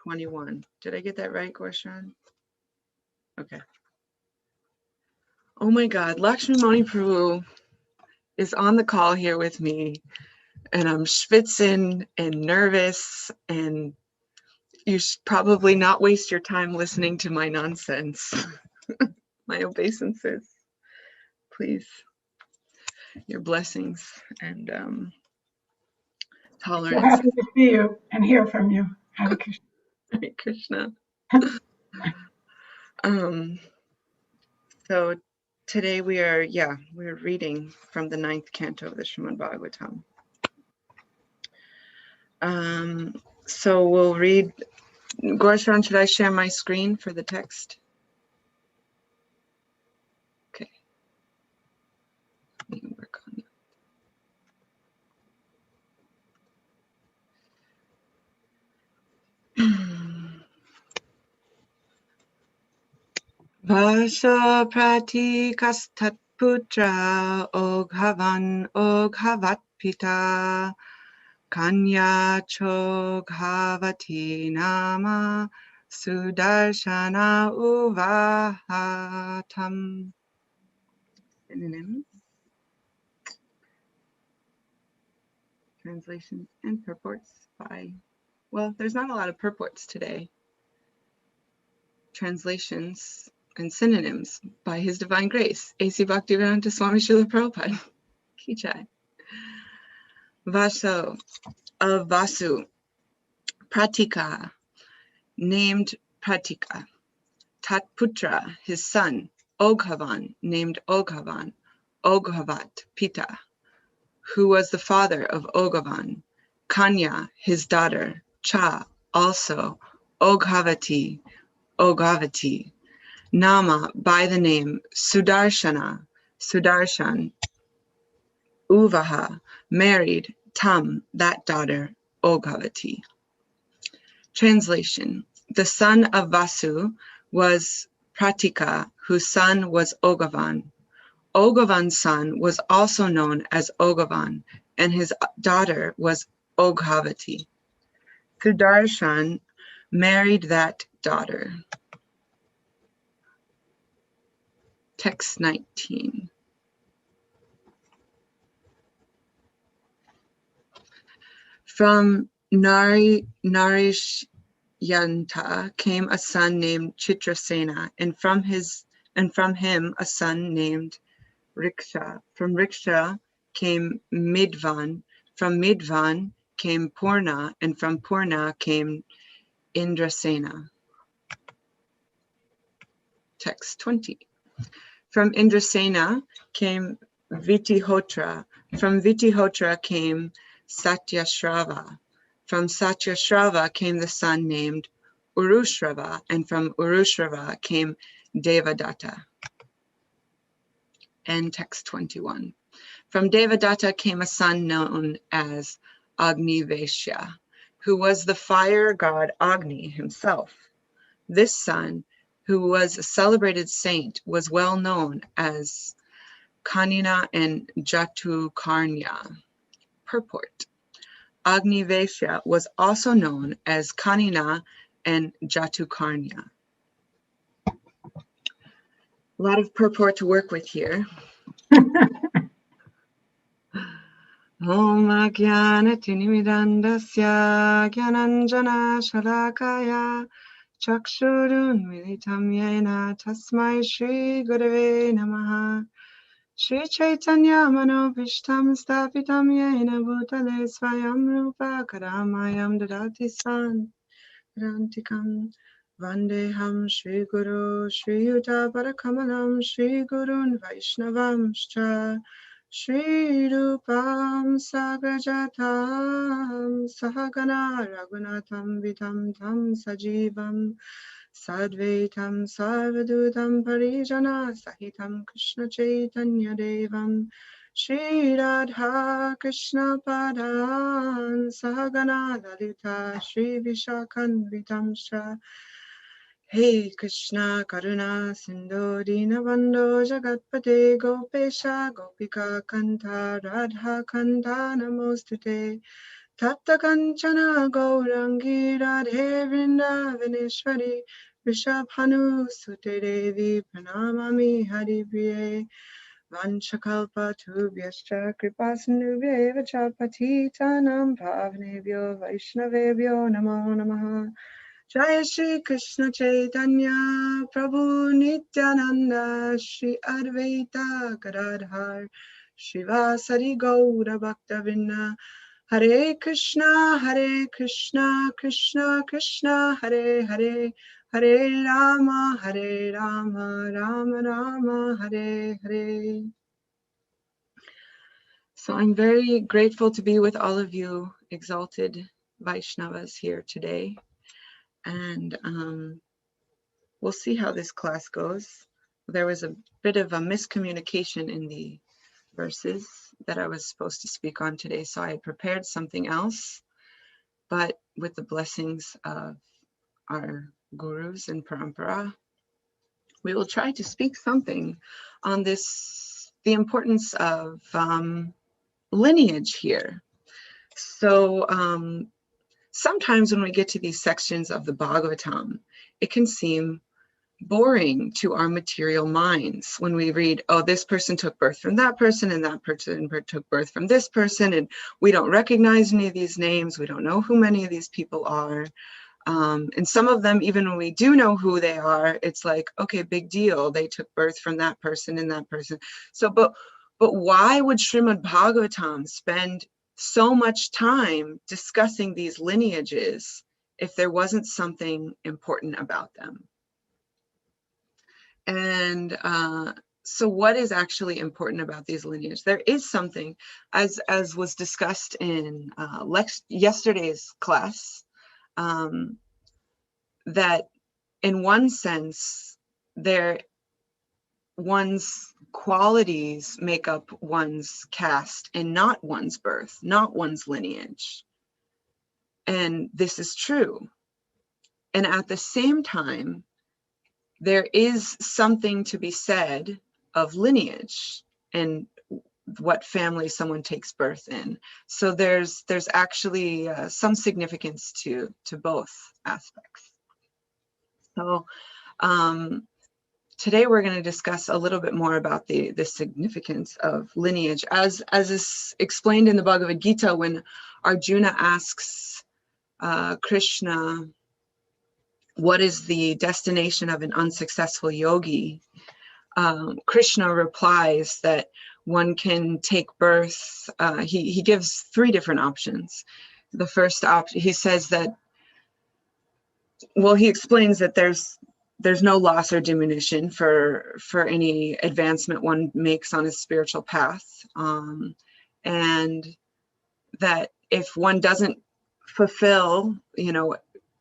21. Did I get that right, Gorshan? Okay. Oh my God, Lakshmi Mani Prabhu is on the call here with me, and I'm schwitzing and nervous, and you should probably not waste your time listening to my nonsense. My obeisances, please. Your blessings and tolerance. So happy to see you and hear from you. Hare Krishna. Hare Krishna. So today we're reading from the 9th canto of the Srimad Bhagavatam. So we'll read. Gorshan, should I share my screen for the text? Okay. Let me work on it. Vasha pratikastat putra oghavan oghavat pita kanya choghavati nama sudarshana uvahatam. Synonyms, translations, and purports by, well, there's not a lot of purports today. Translations and synonyms by His Divine Grace, A.C. Bhaktivedanta Swami Srila Prabhupada. Ki Jai. Vaso, of Vasu. Pratika, named Pratika. Tatputra, his son. Oghavan, named Oghavan. Oghavat, Pita, who was the father of Oghavan. Kanya, his daughter. Cha, also. Oghavati, Oghavati. Nama, by the name. Sudarshana, Sudarshan. Uvaha, married. Tam, that daughter. Oghavati. Translation. The son of Vasu was Pratika, whose son was Oghavan. Oghavan's son was also known as Oghavan, and his daughter was Oghavati. Sudarshan married that daughter. Text 19. From Narishanta came a son named Chitrasena, and from him a son named Riksha. From Riksha came Midvan. From Midvan came Purna, and from Purna came Indrasena. Text 20. From Indrasena came Vitihotra. From Vitihotra came Satyashrava. From Satyashrava came the son named Urushrava, and from Urushrava came Devadatta. And text 21. From Devadatta came a son known as Agniveshya, who was the fire god Agni himself. This son, who was a celebrated saint, was well known as Kanina and Jatukarnya. Purport. Agniveshya was also known as Kanina and Jatukarnya. A lot of purport to work with here. Om Ajnana Tinimidandasya Gyananjana Shalakaya Chakshurun Militam Yena Tasmai Shri Gurave Namaha Shri Caitanya Manobishtam Stapitam Yena Bhutale Swayam Rupa Karamayam Dadati San Rantikam Vandeham Shri Guru Shri Yuta Parakamalam Shri Gurun Vaishnavam Shcha Shri Rupam Sagrajatam Sahagana Raghunatham Vitam Tam Sajivam Sadvaitam Sarvadutam Parijana Sahitam Krishna Chaitanya Devam Shri Radha Krishna Padan Sahagana Lalita Shri Vishakan Vitam Shah Hey Krishna Karuna Sindhu Dinabandho Jagatpate Gopesha Gopika Kanta Radha Kanta Namostute Tapta Kanchana Gaurangi Radhe Vrindavaneshwari Rishabhanu Sute Devi Pranamami Haripriye Vanchakalpa Tubhyascha Kripasindubhyeva Cha Patitanam Bhavanebhyo Vaishnavebhyo Namo Namaha Jai Shri Krishna Chaitanya Prabhu Nityananda Shri Advaita Gadadhar Shivasari Gaura Bhaktavinda Hare Krishna Krishna Krishna Hare Hare Hare Rama Rama Rama Hare Hare. So I'm very grateful to be with all of you exalted Vaishnavas here today. And we'll see how this class goes. There was a bit of a miscommunication in the verses that I was supposed to speak on today, so I had prepared something else, but with the blessings of our gurus and parampara, we will try to speak something on this, the importance of lineage here. So sometimes when we get to these sections of the Bhagavatam, it can seem boring to our material minds when we read, oh, this person took birth from that person and that person took birth from this person, and we don't recognize any of these names. We don't know who many of these people are. And some of them, even when we do know who they are, it's like, okay, big deal. They took birth from that person and that person. So, but why would Srimad Bhagavatam spend so much time discussing these lineages if there wasn't something important about them? And so what is actually important about these lineages? There is something, as was discussed in yesterday's class, that in one sense, one's qualities make up one's caste and not one's birth, not one's lineage. And this is true. And at the same time, there is something to be said of lineage and what family someone takes birth in. So there's actually some significance to both aspects. So today we're going to discuss a little bit more about the significance of lineage, as is explained in the Bhagavad Gita when Arjuna asks Krishna, what is the destination of an unsuccessful yogi? Krishna replies that one can take birth. He gives three different options. The first option, he says that, well, he explains that there's no loss or diminution for any advancement one makes on his spiritual path, and that if one doesn't fulfill,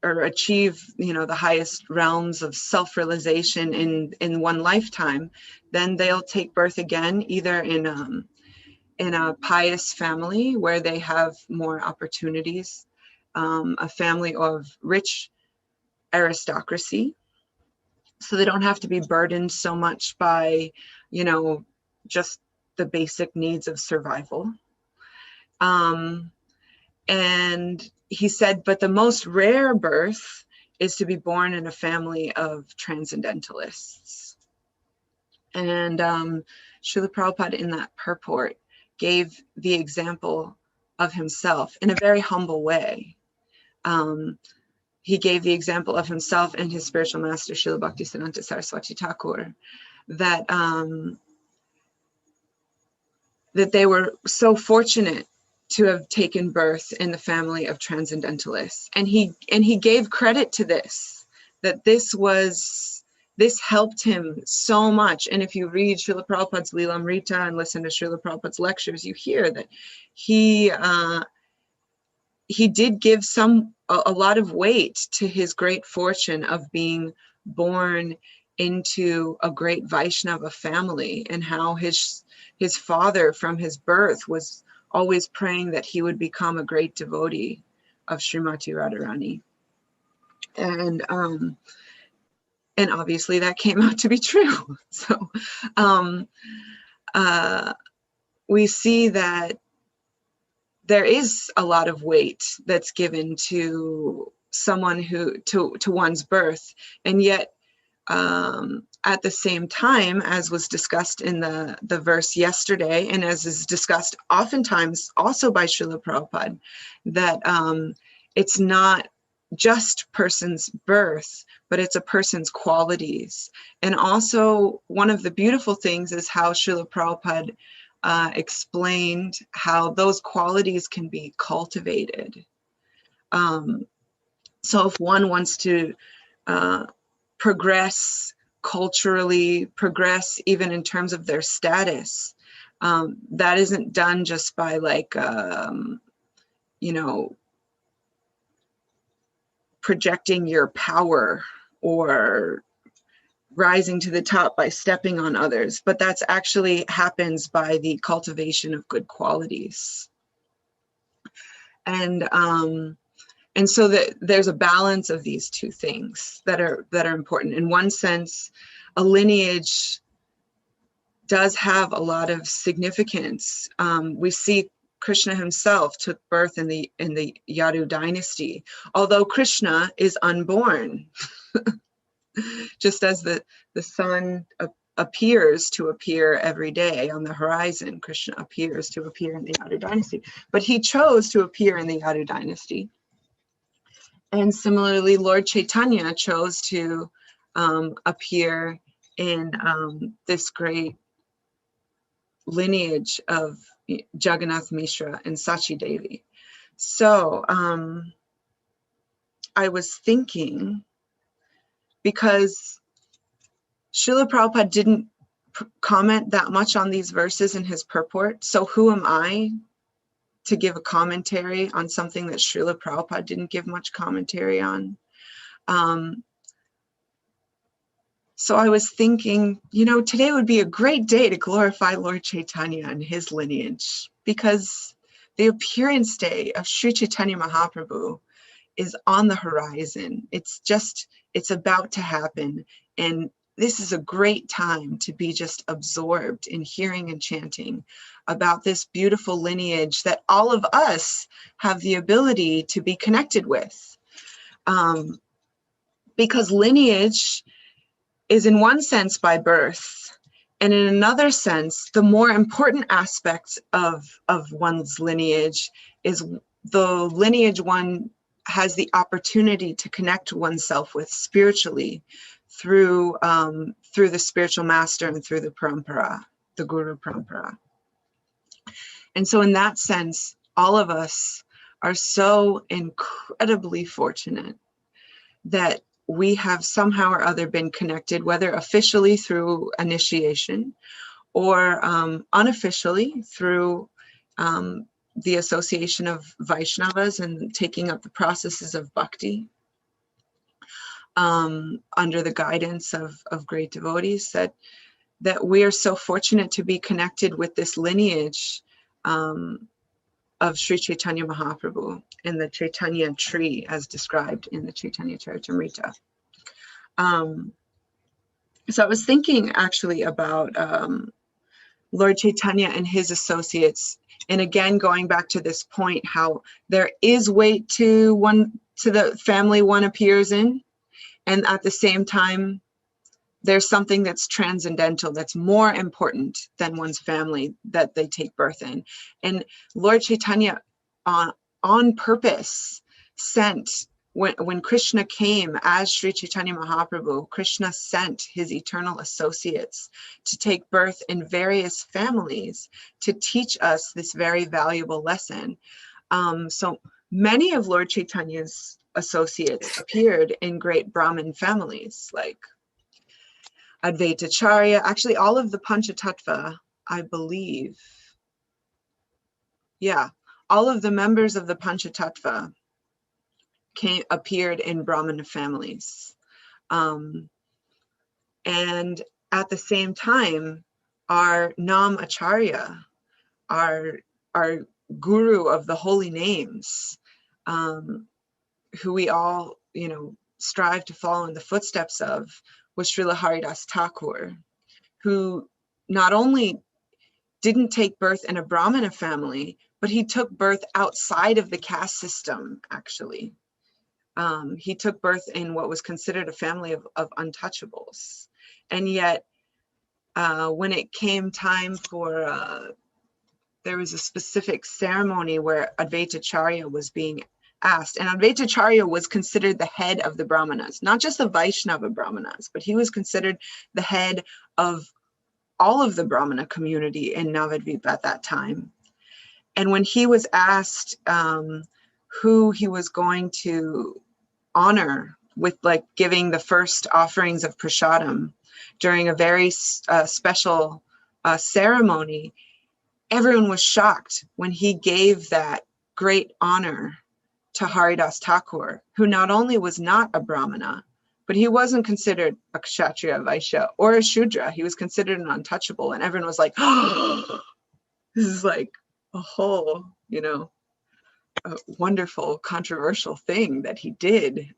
or achieve, the highest realms of self-realization in one lifetime, then they'll take birth again, either in a pious family where they have more opportunities, a family of rich aristocracy, so they don't have to be burdened so much by, just the basic needs of survival. And he said, but the most rare birth is to be born in a family of transcendentalists. And Srila Prabhupada in that purport gave the example of himself in a very humble way. He gave the example of himself and his spiritual master, Srila Bhaktisiddhanta Saraswati Thakur, that they were so fortunate to have taken birth in the family of transcendentalists. And he gave credit to this, that this helped him so much. And if you read Srila Prabhupada's Lilamrita and listen to Srila Prabhupada's lectures, you hear that he did give a lot of weight to his great fortune of being born into a great Vaishnava family, and how his father from his birth was always praying that he would become a great devotee of Srimati Radharani. And obviously that came out to be true. So we see that there is a lot of weight that's given to someone to one's birth, and yet at the same time, as was discussed in the verse yesterday, and as is discussed oftentimes also by Srila Prabhupada, that it's not just person's birth, but it's a person's qualities. And also, one of the beautiful things is how Srila Prabhupada explained how those qualities can be cultivated. So if one wants to progress culturally, progress even in terms of their status, that isn't done just by like, projecting your power or rising to the top by stepping on others, but that's actually happens by the cultivation of good qualities. And so that there's a balance of these two things that are important. In one sense, a lineage does have a lot of significance. We see Krishna himself took birth in the Yadu dynasty, although Krishna is unborn. Just as the sun appears to appear every day on the horizon, Krishna appears to appear in the Yadu dynasty, but he chose to appear in the Yadu dynasty. And similarly, Lord Caitanya chose to appear in this great lineage of Jagannath, Mishra, and Sachi Devi. So I was thinking, because Srila Prabhupada didn't comment that much on these verses in his purport, so who am I to give a commentary on something that Srila Prabhupada didn't give much commentary on? So I was thinking, today would be a great day to glorify Lord Caitanya and his lineage, because the appearance day of Sri Chaitanya Mahaprabhu is on the horizon. It's about to happen. And this is a great time to be just absorbed in hearing and chanting about this beautiful lineage that all of us have the ability to be connected with. Because lineage is in one sense by birth, and in another sense, the more important aspect of one's lineage is the lineage one has the opportunity to connect oneself with spiritually through the spiritual master and through the parampara, the Guru Parampara. And so in that sense, all of us are so incredibly fortunate that we have somehow or other been connected, whether officially through initiation or unofficially through the association of Vaishnavas and taking up the processes of Bhakti under the guidance of great devotees, that we are so fortunate to be connected with this lineage of Sri Chaitanya Mahaprabhu and the Chaitanya tree as described in the Chaitanya Charitamrita. So I was thinking actually about Lord Chaitanya and his associates, and again going back to this point, how there is weight to the family one appears in, and at the same time there's something that's transcendental, that's more important than one's family that they take birth in. And Lord Chaitanya on purpose sent, when Krishna came as Sri Chaitanya Mahaprabhu, Krishna sent his eternal associates to take birth in various families to teach us this very valuable lesson. So many of Lord Chaitanya's associates appeared in great Brahmin families, like Advaitacharya, actually all of the Panchatattva, I believe. Yeah, all of the members of the Panchatattva appeared in Brahmin families. And at the same time, our Nam Acharya, our guru of the holy names, who we all, strive to follow in the footsteps of, was Srila Haridas Thakur, who not only didn't take birth in a Brahmana family, but he took birth outside of the caste system, actually. He took birth in what was considered a family of untouchables. And yet, when it came time for, there was a specific ceremony where Advaitacharya was being asked, and Advaitacharya was considered the head of the Brahmanas, not just the Vaishnava Brahmanas, but he was considered the head of all of the Brahmana community in Navadvip at that time. And when he was asked who he was going to honor with like giving the first offerings of prasadam during a very special ceremony, everyone was shocked when he gave that great honor to Haridas Thakur, who not only was not a Brahmana, but he wasn't considered a Kshatriya, Vaishya, or a Shudra. He was considered an untouchable, and everyone was like, oh, this is like a whole, you know, a wonderful, controversial thing that he did,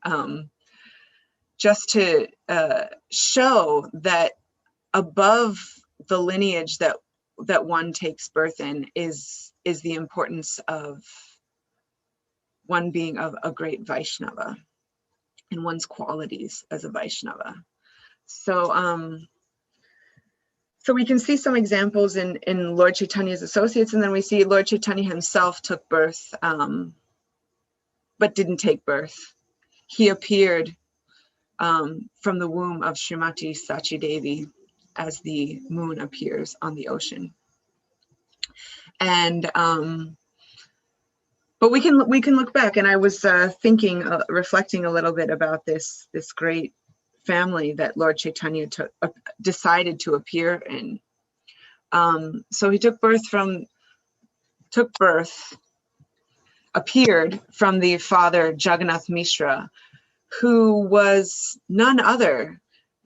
just to show that above the lineage that one takes birth in is the importance of one being of a great Vaishnava and one's qualities as a Vaishnava. So so we can see some examples in Lord Chaitanya's associates, and then we see Lord Chaitanya himself took birth, but didn't take birth. He appeared from the womb of Srimati Sachi Devi as the moon appears on the ocean. And but we can look back, and I was thinking, reflecting a little bit about this great family that Lord Chaitanya decided to appear in. So he appeared from the father Jagannath Mishra, who was none other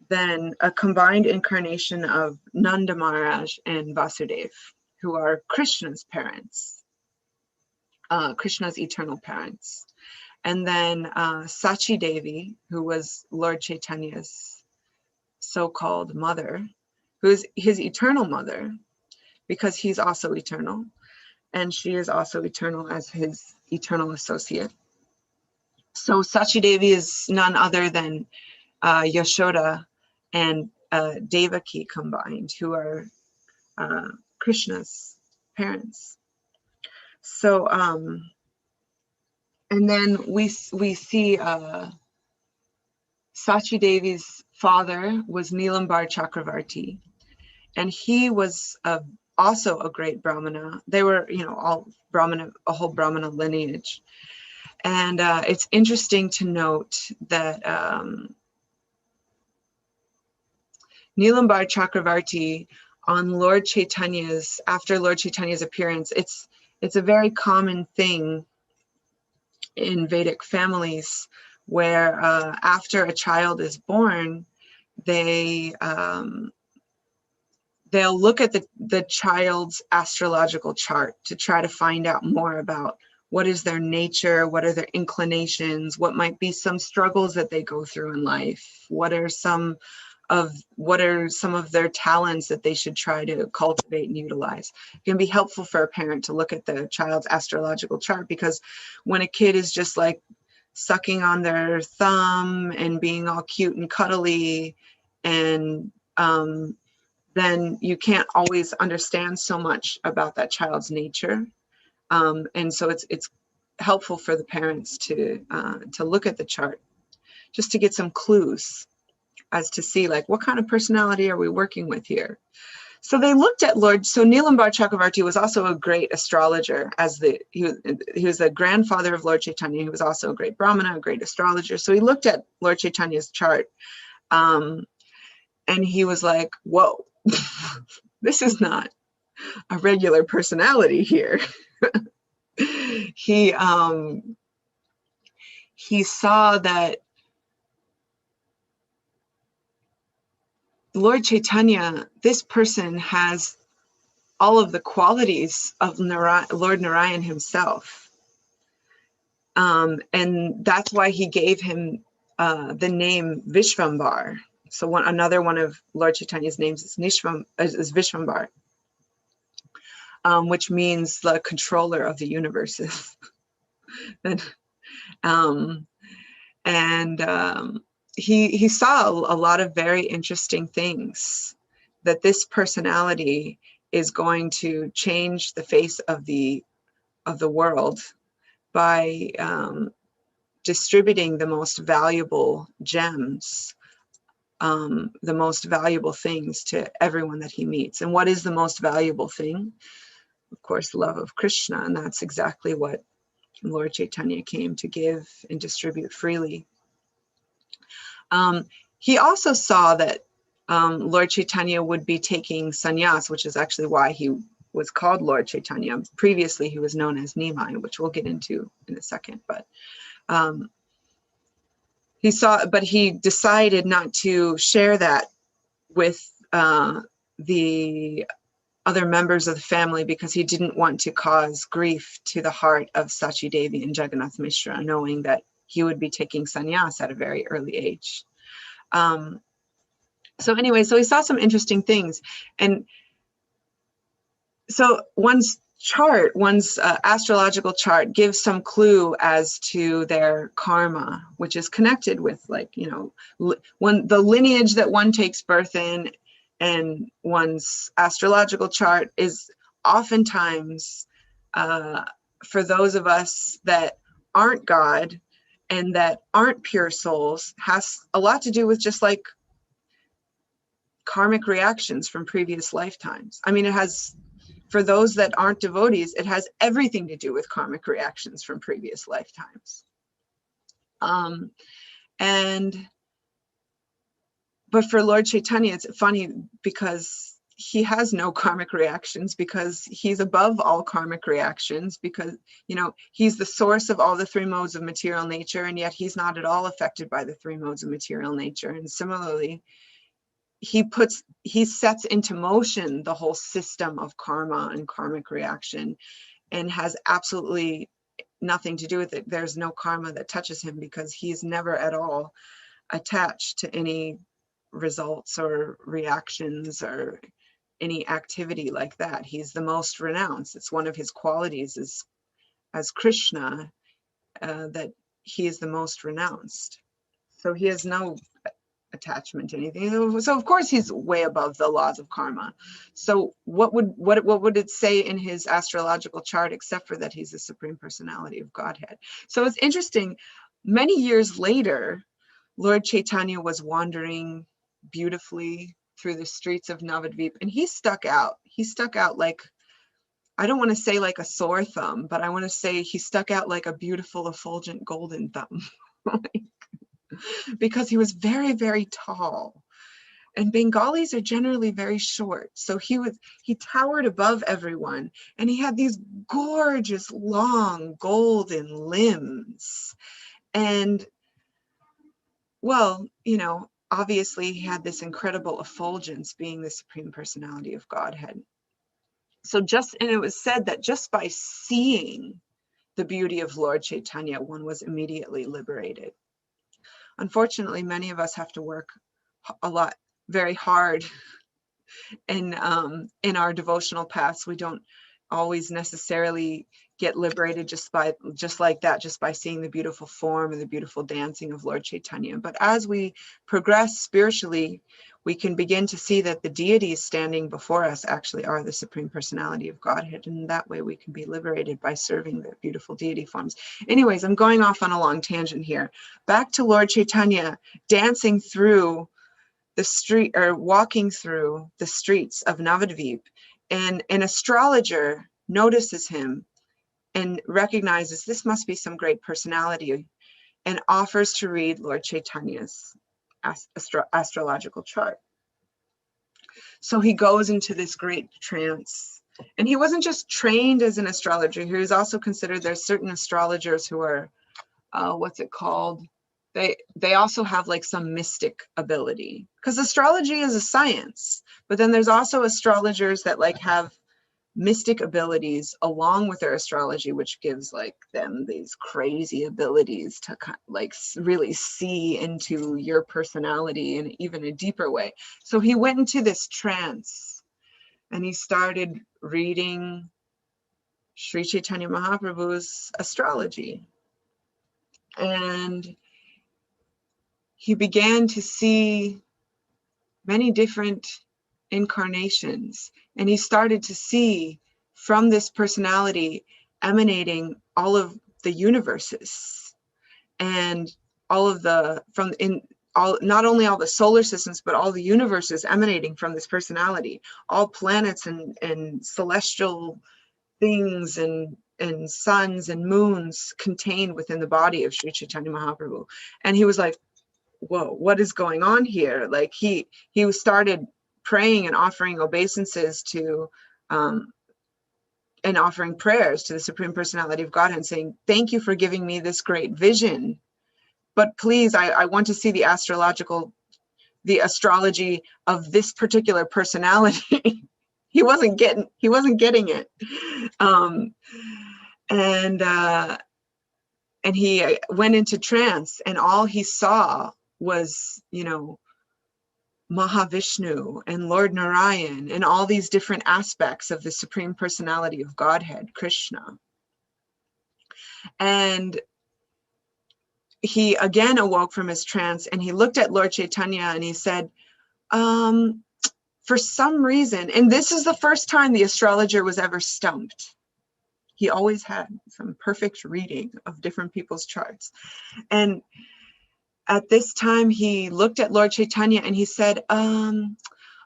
than a combined incarnation of Nanda Maharaj and Vasudev, who are Krishna's parents, Krishna's eternal parents. And then Sachi Devi, who was Lord Chaitanya's so-called mother, who is his eternal mother, because he's also eternal, and she is also eternal as his eternal associate. So Sachi Devi is none other than Yashoda and Devaki combined, who are Krishna's parents. So, and then we see Sachi Devi's father was Nilambar Chakravarti, and he was also a great Brahmana. They were, you know, all Brahmana, a whole Brahmana lineage. And it's interesting to note that Nilambar Chakravarti on Lord Chaitanya's, after Lord Chaitanya's appearance, it's a very common thing in Vedic families where after a child is born, they'll look at the child's astrological chart to try to find out more about what is their nature, what are their inclinations, what might be some struggles that they go through in life, what are some of their talents that they should try to cultivate and utilize. It can be helpful for a parent to look at the child's astrological chart, because when a kid is just like sucking on their thumb and being all cute and cuddly, and then you can't always understand so much about that child's nature. And so it's helpful for the parents to look at the chart just to get some clues as to see like what kind of personality are we working with here. So they looked at so Nilambar Chakravarti was also a great astrologer, he was the grandfather of Lord Chaitanya. He was also a great Brahmana, a great astrologer. So he looked at Lord Chaitanya's chart, and he was like, whoa, this is not a regular personality here. He saw that Lord Chaitanya, this person has all of the qualities of Lord Narayan himself. And that's why he gave him the name Vishvambar. So another one of Lord Chaitanya's names is Vishvambar. which means the controller of the universes. He saw a lot of very interesting things, that this personality is going to change the face of the world by distributing the most valuable gems, the most valuable things to everyone that he meets. And what is the most valuable thing? Of course, love of Krishna, and that's exactly what Lord Chaitanya came to give and distribute freely. He also saw that Lord Chaitanya would be taking sannyas, which is actually why he was called Lord Chaitanya. Previously, he was known as Nimai, which we'll get into in a second. But he decided not to share that with the other members of the family, because he didn't want to cause grief to the heart of Sachi Devi and Jagannath Mishra, knowing that he would be taking sannyas at a very early age. So he saw some interesting things. And so one's astrological chart gives some clue as to their karma, which is connected with, like, the lineage that one takes birth in, and one's astrological chart is oftentimes, for those of us that aren't God and that aren't pure souls, has a lot to do with just like karmic reactions from previous lifetimes. I mean, it has, for those that aren't devotees, it has everything to do with karmic reactions from previous lifetimes. But for Lord Chaitanya, it's funny because he has no karmic reactions, because he's above all karmic reactions, because, he's the source of all the three modes of material nature, and yet he's not at all affected by the three modes of material nature. And similarly, he sets into motion the whole system of karma and karmic reaction, and has absolutely nothing to do with it. There's no karma that touches him, because he's never at all attached to any results or reactions or any activity like that. He's the most renounced. It's one of his qualities as Krishna, that he is the most renounced. So he has no attachment to anything. So of course he's way above the laws of karma. So what would it say in his astrological chart, except for that he's the Supreme Personality of Godhead? So it's interesting. Many years later, Lord Chaitanya was wandering beautifully through the streets of Navadvip, and he stuck out. He stuck out like, I don't want to say like a sore thumb, but I want to say he stuck out like a beautiful, effulgent golden thumb. Because he was very, very tall, and Bengalis are generally very short. So he towered above everyone, and he had these gorgeous, long, golden limbs. And, well, obviously he had this incredible effulgence, being the Supreme Personality of Godhead. So and it was said that just by seeing the beauty of Lord Chaitanya, one was immediately liberated. Unfortunately, many of us have to work a lot, very hard in our devotional paths. We don't always necessarily get liberated just like that, just by seeing the beautiful form and the beautiful dancing of Lord Chaitanya. But as we progress spiritually, we can begin to see that the deities standing before us actually are the Supreme Personality of Godhead. And that way we can be liberated by serving the beautiful deity forms. Anyways, I'm going off on a long tangent here. Back to Lord Chaitanya dancing through the street, or walking through the streets of Navadvip. And an astrologer notices him and recognizes this must be some great personality, and offers to read Lord Chaitanya's astrological chart. So he goes into this great trance. And he wasn't just trained as an astrologer, he was also considered, there's certain astrologers who are, what's it called? They also have like some mystic ability, because astrology is a science, but then there's also astrologers that like have mystic abilities along with their astrology, which gives like them these crazy abilities to like really see into your personality in even a deeper way. So he went into this trance and he started reading Sri Chaitanya Mahaprabhu's astrology. And he began to see many different incarnations. And he started to see from this personality emanating all of the universes and all of the, from in all, not only all the solar systems, but all the universes emanating from this personality, all planets and celestial things and suns and moons contained within the body of Sri Chaitanya Mahaprabhu. And he was like, whoa, what is going on here? Like he started praying and offering obeisances to, and offering prayers to the Supreme Personality of Godhead, saying, thank you for giving me this great vision. But please, I want to see the astrology of this particular personality. he wasn't getting it. And he went into trance, and all he saw was, Mahavishnu and Lord Narayan and all these different aspects of the Supreme Personality of Godhead, Krishna. And he again awoke from his trance, and he looked at Lord Chaitanya and he said, for some reason, and this is the first time the astrologer was ever stumped. He always had some perfect reading of different people's charts. And at this time, he looked at Lord Chaitanya and he said, I'm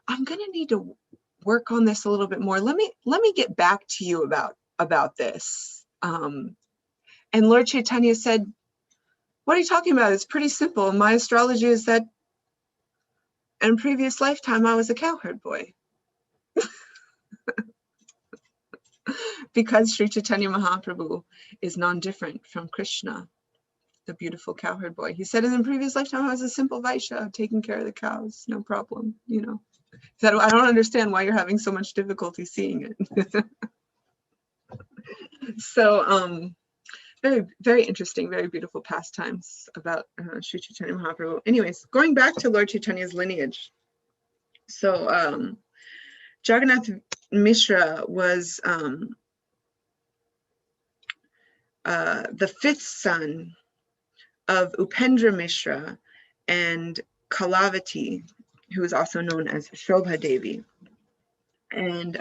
going to need to work on this a little bit more. Let me get back to you about this. And Lord Chaitanya said, what are you talking about? It's pretty simple. My astrology is that in previous lifetime, I was a cowherd boy. Because Sri Chaitanya Mahaprabhu is non-different from Krishna, the beautiful cowherd boy. He said in the previous lifetime, I was a simple Vaishya, taking care of the cows, no problem, He said, I don't understand why you're having so much difficulty seeing it. So, very, very interesting, very beautiful pastimes about Sri Chaitanya Mahaprabhu. Anyways, going back to Lord Chaitanya's lineage. So, Jagannath Mishra was the fifth son of Upendra Mishra and Kalavati, who is also known as Shobha Devi. And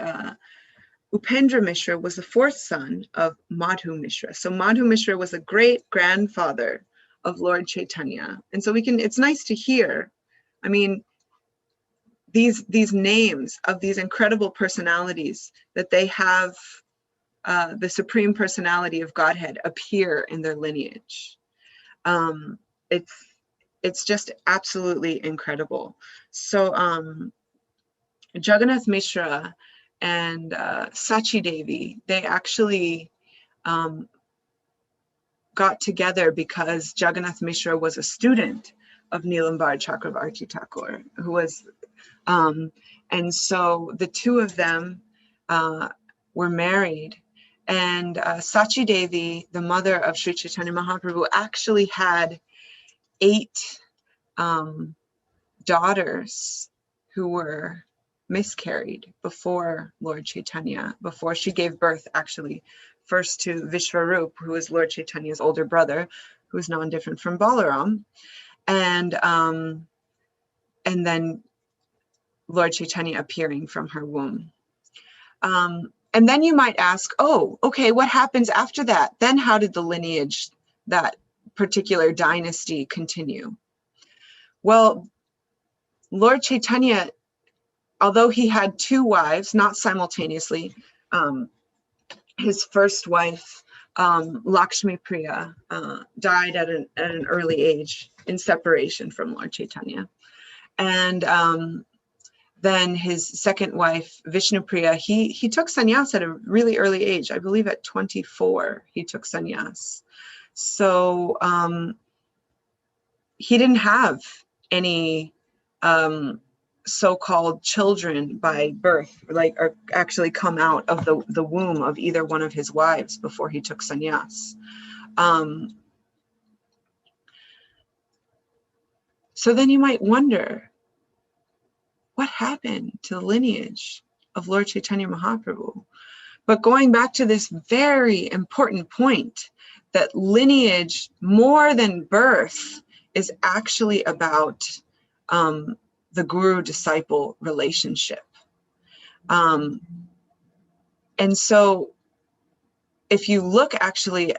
Upendra Mishra was the fourth son of Madhu Mishra. So Madhu Mishra was a great grandfather of Lord Chaitanya. And so it's nice to hear, I mean, these names of these incredible personalities, that they have the Supreme Personality of Godhead appear in their lineage. It's just absolutely incredible. So Jagannath Mishra and Sachi Devi, they actually got together because Jagannath Mishra was a student of Nilambar Chakravarti Thakur, who was, and so the two of them were married. And Sachi Devi, the mother of Sri Chaitanya Mahaprabhu, actually had 8 daughters who were miscarried before Lord Chaitanya, before she gave birth, actually, first to Vishwarup, who is Lord Chaitanya's older brother, who is non-different from Balaram, and then Lord Chaitanya appearing from her womb. And then you might ask, oh, okay, what happens after that? Then how did the lineage, that particular dynasty, continue? Well, Lord Chaitanya, although he had 2 wives, not simultaneously, his first wife, Lakshmi Priya, died at an early age in separation from Lord Chaitanya. And then his second wife, Vishnu Priya, he took sannyas at a really early age. I believe at 24, he took sannyas. So he didn't have any so-called children by birth, or actually come out of the womb of either one of his wives before he took sannyas. So then you might wonder, what happened to the lineage of Lord Chaitanya Mahaprabhu? But going back to this very important point, that lineage, more than birth, is actually about the guru-disciple relationship. And so if you look actually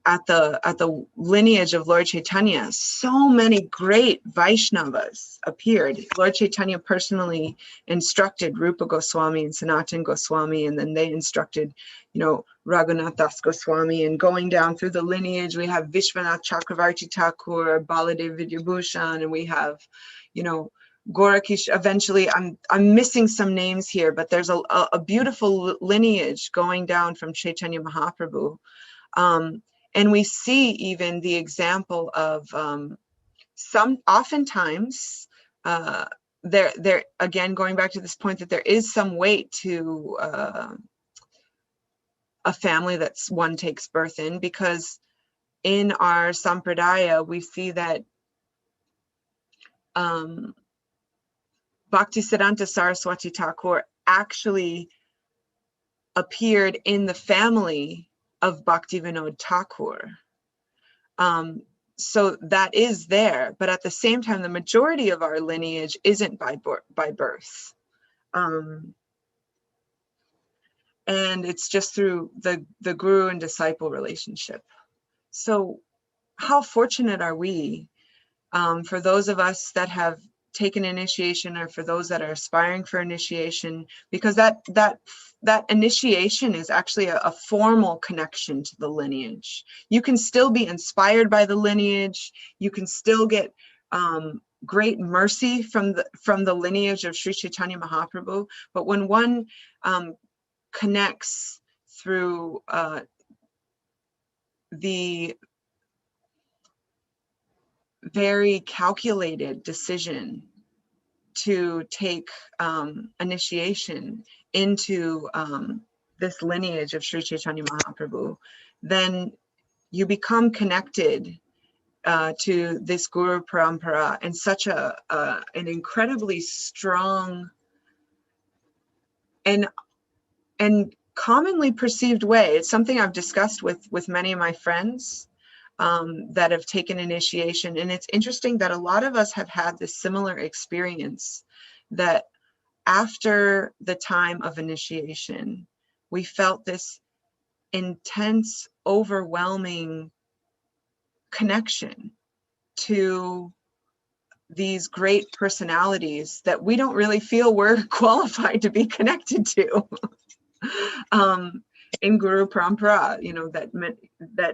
at the lineage of Lord Chaitanya, so many great Vaishnavas appeared. Lord Chaitanya personally instructed Rupa Goswami and Sanatan Goswami, and then they instructed, you know, Raghunath Das Goswami. And going down through the lineage, we have Vishwanath Chakravarti Thakur, Baladev Vidyabhushan, and we have, you know, Gorakish. Eventually, I'm missing some names here, but there's a beautiful lineage going down from Chaitanya Mahaprabhu. And we see even the example of oftentimes, there again, going back to this point that there is some weight to a family that's one takes birth in, because in our sampradaya, we see that Bhaktisiddhanta Saraswati Thakur actually appeared in the family of Bhaktivinoda Thakur. So that is there, but at the same time, the majority of our lineage isn't by birth. And it's just through the guru and disciple relationship. So how fortunate are we, for those of us that have taken initiation, or for those that are aspiring for initiation, because that initiation is actually a formal connection to the lineage. You can still be inspired by the lineage. You can still get great mercy from the lineage of Sri Chaitanya Mahaprabhu. But when one connects through the very calculated decision to take initiation into this lineage of Sri Chaitanya Mahaprabhu, then you become connected to this Guru Parampara in such an incredibly strong and commonly perceived way. It's something I've discussed with many of my friends that have taken initiation. And it's interesting that a lot of us have had this similar experience, that after the time of initiation, we felt this intense, overwhelming connection to these great personalities that we don't really feel we're qualified to be connected to. In Guru Parampara, you know, that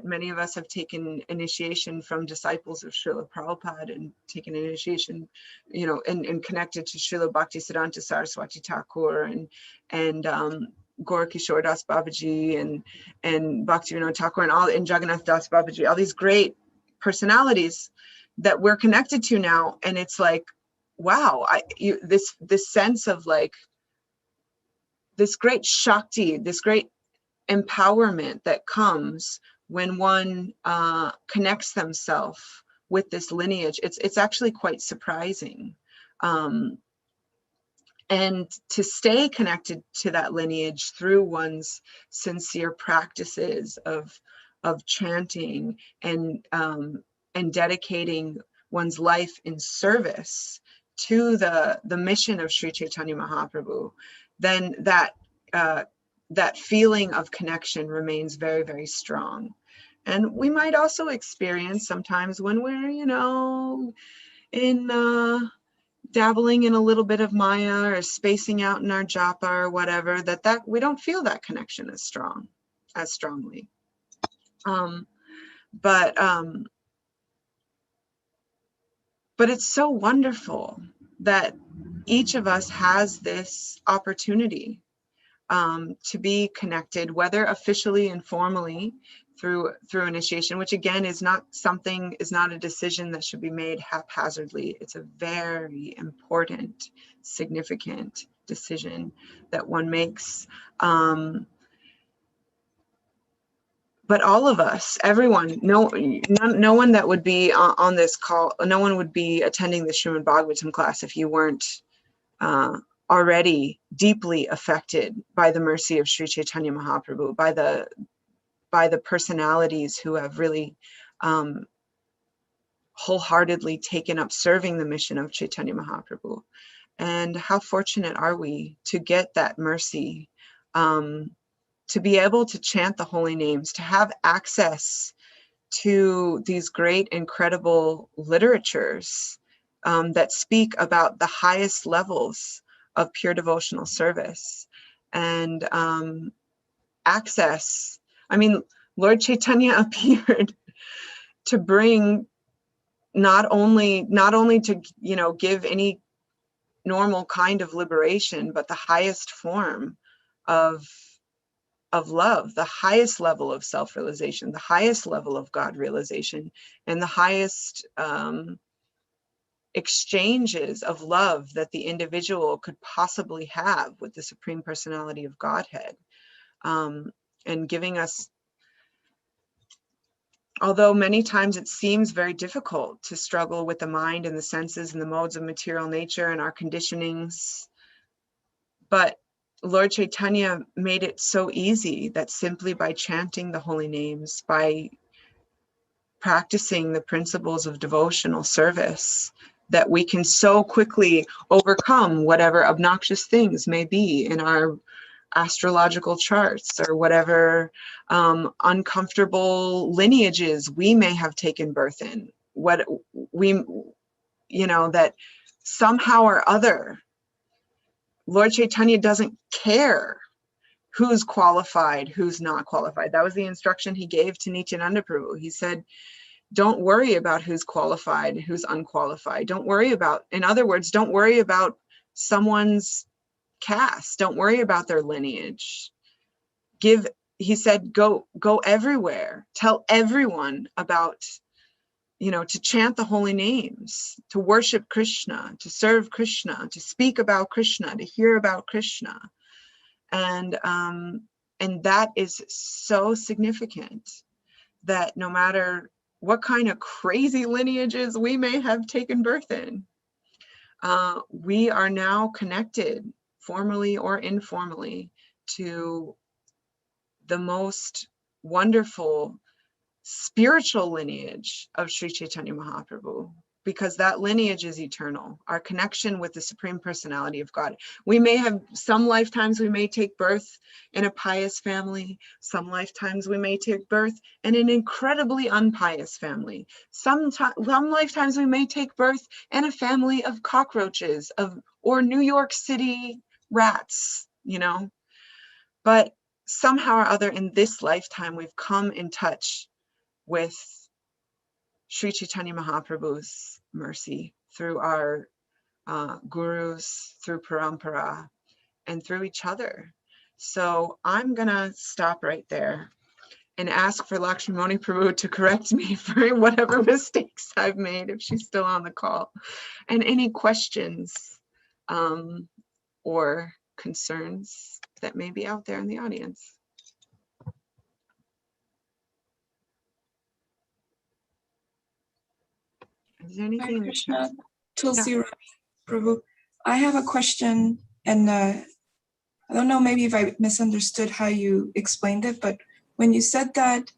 many of us have taken initiation from disciples of Srila Prabhupada, and taken initiation, you know, and connected to Srila Bhaktisiddhanta Saraswati Thakur and Gorakishore Das Babaji and Bhaktivinoda Thakur and Jagannath Das Babaji, all these great personalities that we're connected to now. And it's like, wow, this sense of like this great Shakti, this great empowerment that comes when one connects themselves with this lineage. It's actually quite surprising. And to stay connected to that lineage through one's sincere practices of chanting and dedicating one's life in service to the mission of Sri Chaitanya Mahaprabhu, then that feeling of connection remains very, very strong. And we might also experience sometimes when we're, you know, in dabbling in a little bit of Maya or spacing out in our japa or whatever, that we don't feel that connection as strongly. But it's so wonderful that each of us has this opportunity to be connected, whether officially and formally through initiation, which again is not a decision that should be made haphazardly. It's a very important, significant decision that one makes. But all of us, everyone, no one that would be on this call, no one would be attending the Srimad Bhagavatam class if you weren't already deeply affected by the mercy of Sri Chaitanya Mahaprabhu, by the personalities who have really wholeheartedly taken up serving the mission of Chaitanya Mahaprabhu. And how fortunate are we to get that mercy, to be able to chant the holy names, to have access to these great, incredible literatures that speak about the highest levels of pure devotional service. And access, I mean, Lord Chaitanya appeared to bring not only to, you know, give any normal kind of liberation, but the highest form of love, the highest level of self-realization, the highest level of God realization, and the highest exchanges of love that the individual could possibly have with the Supreme Personality of Godhead, and giving us, although many times it seems very difficult to struggle with the mind and the senses and the modes of material nature and our conditionings, but Lord Chaitanya made it so easy that simply by chanting the holy names, by practicing the principles of devotional service, that we can so quickly overcome whatever obnoxious things may be in our astrological charts, or whatever uncomfortable lineages we may have taken birth in, what we, you know, that somehow or other Lord Chaitanya doesn't care who's qualified, who's not qualified. That was the instruction he gave to Nityananda Prabhu. He said, don't worry about who's qualified, who's unqualified. Don't worry about, in other words, don't worry about someone's caste. Don't worry about their lineage. He said, go everywhere. Tell everyone about, you know, to chant the holy names, to worship Krishna, to serve Krishna, to speak about Krishna, to hear about Krishna. And that is so significant, that no matter what kind of crazy lineages we may have taken birth in, we are now connected, formally or informally, to the most wonderful spiritual lineage of Sri Chaitanya Mahaprabhu, because that lineage is eternal. Our connection with the Supreme Personality of God. We may have, some lifetimes we may take birth in a pious family. Some lifetimes we may take birth in an incredibly unpious family. Some lifetimes we may take birth in a family of cockroaches, or New York City rats, you know. But somehow or other in this lifetime, we've come in touch with Sri Chaitanya Mahaprabhu's mercy through our gurus, through parampara, and through each other. So I'm gonna stop right there and ask for Lakshmani Prabhu to correct me for whatever mistakes I've made, if she's still on the call, and any questions or concerns that may be out there in the audience. Is there anything in the chat? Tulsi Rani Prabhu. I have a question, and I don't know, maybe if I misunderstood how you explained it, but when you said that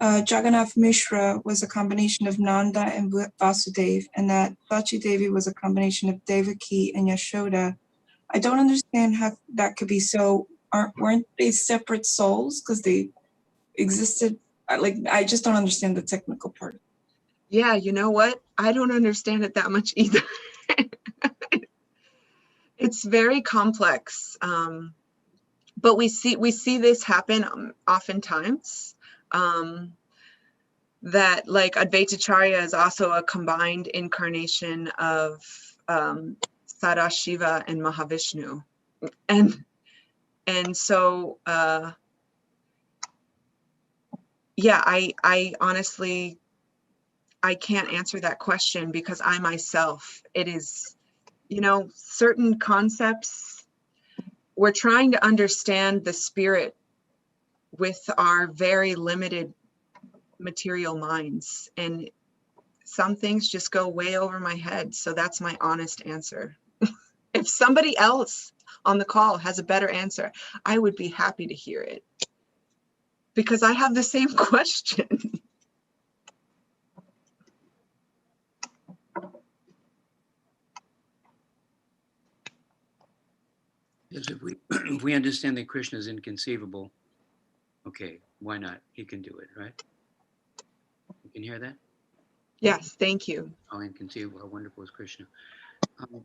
Jagannath Mishra was a combination of Nanda and Vasudev, and that Sachi Devi was a combination of Devaki and Yashoda, I don't understand how that could be so. Weren't they separate souls because they existed? I just don't understand the technical part. Yeah, you know what? I don't understand it that much either. It's very complex, but we see this happen oftentimes. That, like, Advaitacharya is also a combined incarnation of Sadashiva and Mahavishnu, and so yeah, I honestly, I can't answer that question, because I myself, it is, you know, certain concepts, we're trying to understand the spirit with our very limited material minds, and some things just go way over my head. So that's my honest answer. If somebody else on the call has a better answer, I would be happy to hear it. Because I have the same question. Because if we understand that Krishna is inconceivable, okay, why not? He can do it, right? You can hear that? Yes, thank you. How inconceivable, how wonderful is Krishna.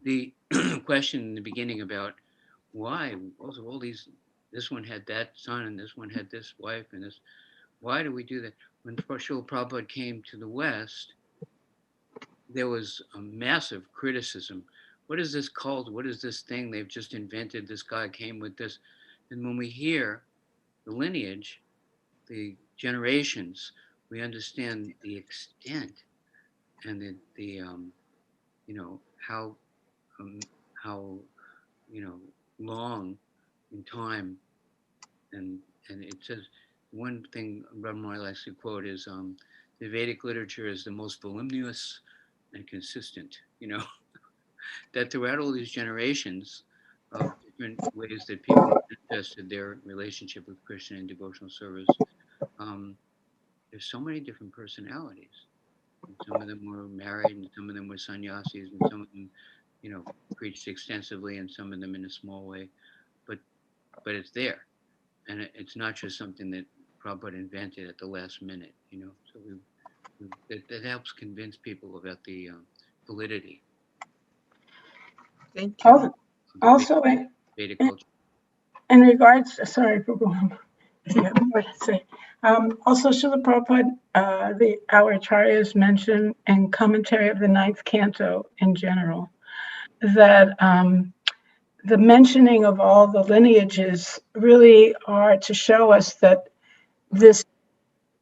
The question in the beginning about why also all these, this one had that son and this one had this wife and this, why do we do that? When Srila Prabhupada came to the West, there was a massive criticism. What is this cult? What is this thing they've just invented? This guy came with this. And when we hear the lineage, the generations, we understand the extent and the you know, how you know, long in time. And it says, one thing Brahma likes to quote is, the Vedic literature is the most voluminous and consistent, you know, that throughout all these generations of different ways that people manifested their relationship with Krishna and devotional service, there's so many different personalities. And some of them were married, and some of them were sannyasis, and some of them, you know, preached extensively, and some of them in a small way. But it's there, and it's not just something that Prabhupada invented at the last minute, you know. So that helps convince people about the validity. Thank you. Also, Vedic culture. in regards, sorry, Prabhu, if you have more to say. Also, Srila Prabhupada, our acharyas mention in commentary of the 9th canto in general, that the mentioning of all the lineages really are to show us that this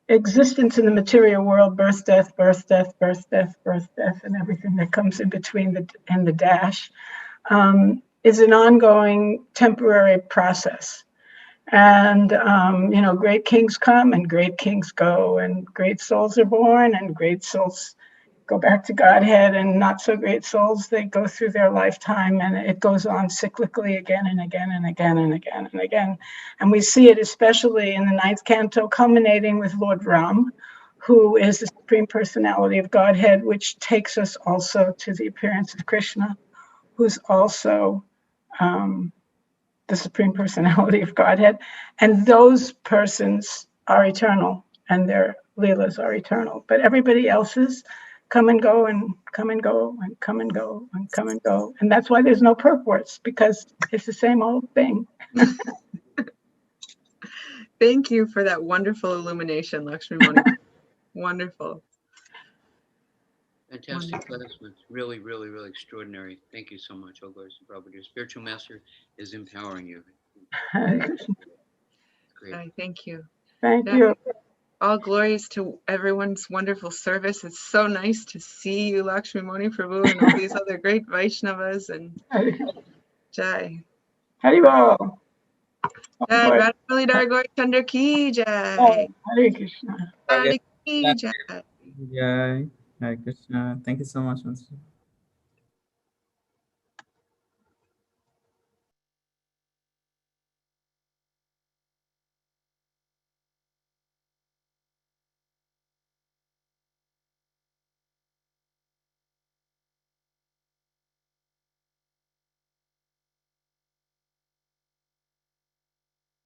existence in the material world, birth, death, birth, death, birth, death, birth, death, and everything that comes in between the dash, is an ongoing temporary process. And, you know, great kings come and great kings go, and great souls are born and great souls go back to Godhead, and not so great souls, they go through their lifetime, and it goes on cyclically again and again and again and again and again. And we see it especially in the 9th canto, culminating with Lord Ram, who is the Supreme Personality of Godhead, which takes us also to the appearance of Krishna, who's also the Supreme Personality of Godhead. And those persons are eternal, and their leelas are eternal. But everybody else's come and go and come and go and come and go and come and go. And that's why there's no purports, because it's the same old thing. Thank you for that wonderful illumination, Lakshmi Moni. Wonderful. Fantastic class. Was really, really, really extraordinary. Thank you so much. All glories to Prabhupada. Your spiritual master is empowering you. Great. Thank you. Thank you. All glories to everyone's wonderful service. It's so nice to see you, Lakshmi Moni Prabhu, and all these other great Vaishnavas. And Jai. Haribol. Jai Radha Mulidhar Gaur Chandra ki Jai. Hare Krishna. Radha ki Jai. Jai. Hare Krishna. Thank you so much, Mr.